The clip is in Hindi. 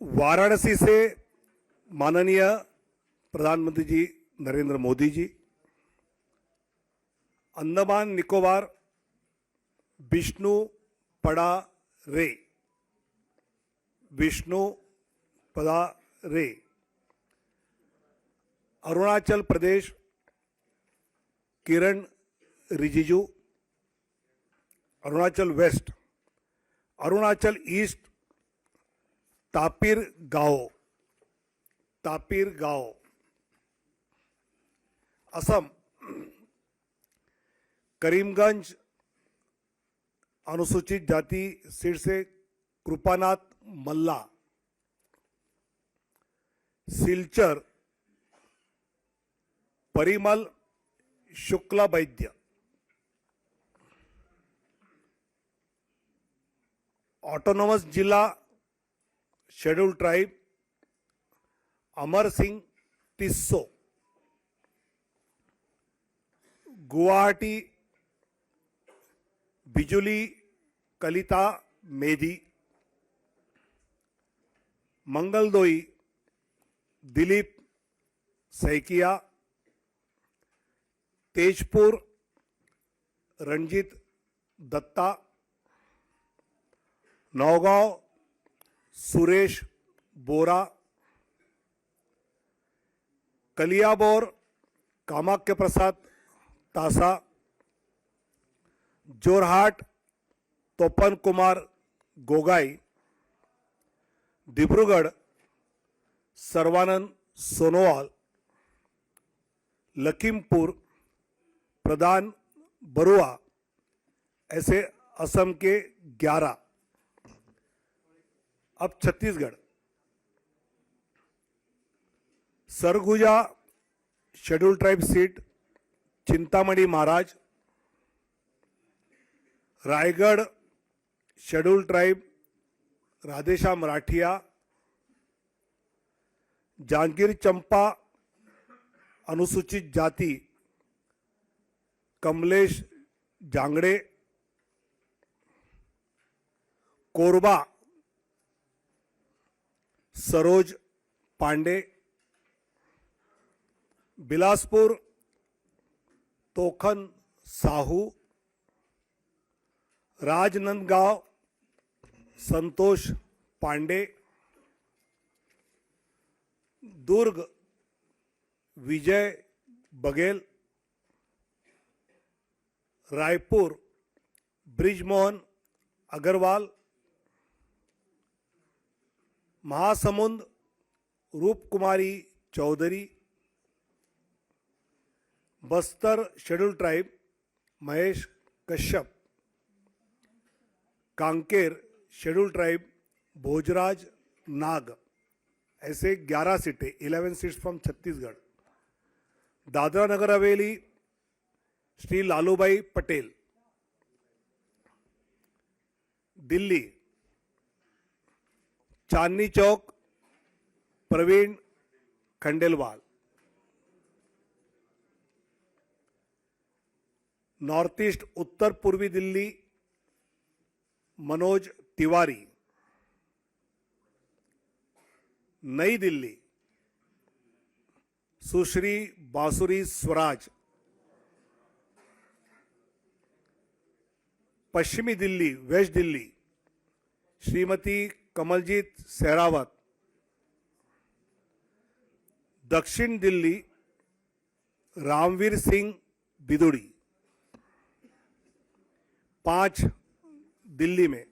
वाराणसी से माननीय प्रधानमंत्री जी नरेंद्र मोदी जी, अंडमान निकोबार विष्णु पड़ा रे, विष्णु पड़ा रे, अरुणाचल प्रदेश किरण रिजिजू, अरुणाचल वेस्ट, अरुणाचल ईस्ट तापिर गांव, असम करीमगंज अनुसूचित जाति सीट से कृपानाथ मल्ला, सिलचर परिमल शुक्ला वैद्य, ऑटोनोमस जिला शेड्यूल ट्राइब अमर सिंह टिस्सो, गुवाहाटी बिजुली कलिता मेधी, मंगलदोई दिलीप सैकिया, तेजपुर रणजित दत्ता, नौगांव सुरेश बोरा, कलियाबोर कामाख्य प्रसाद तासा, जोरहाट तोपन कुमार गोगाई, डिब्रूगढ़ सर्वानंद सोनोवाल, लखीमपुर प्रधान बरुआ, ऐसे असम के 11। अब Chhattisgarh, Surguja schedule tribe seat Chintamani Maharaj, Raigarh schedule tribe Radheshyam Rathiya, Janjgir Champa अनुसूचित जाति Kamlesh Jangde, Korba Saroj Pandey, Bilaspur Tokhan Sahu, Rajnandgaon Santosh Pandey, Durg Vijay Baghel, Raipur Brijmohan Agrawal, Mahasamund Roopkumari Choudhary, Bastar schedule tribe Mahesh Kashyap, Kanker schedule tribe Bhojraj Nag, ऐसे 11 सीटें, 11 seats from Chhattisgarh. Dadra Nagar Haveli Shri Lalubhai Patel, Delhi Chandni Chowk Praveen Khandelwal, north east उत्तर पूर्वी दिल्ली मनोज तिवारी, नई दिल्ली सुश्री बांसुरी स्वराज, पश्चिमी दिल्ली वेस्ट दिल्ली श्रीमती कमलजीत सहरावत, दक्षिण दिल्ली रामवीर सिंह बिदुड़ी। 5 दिल्ली में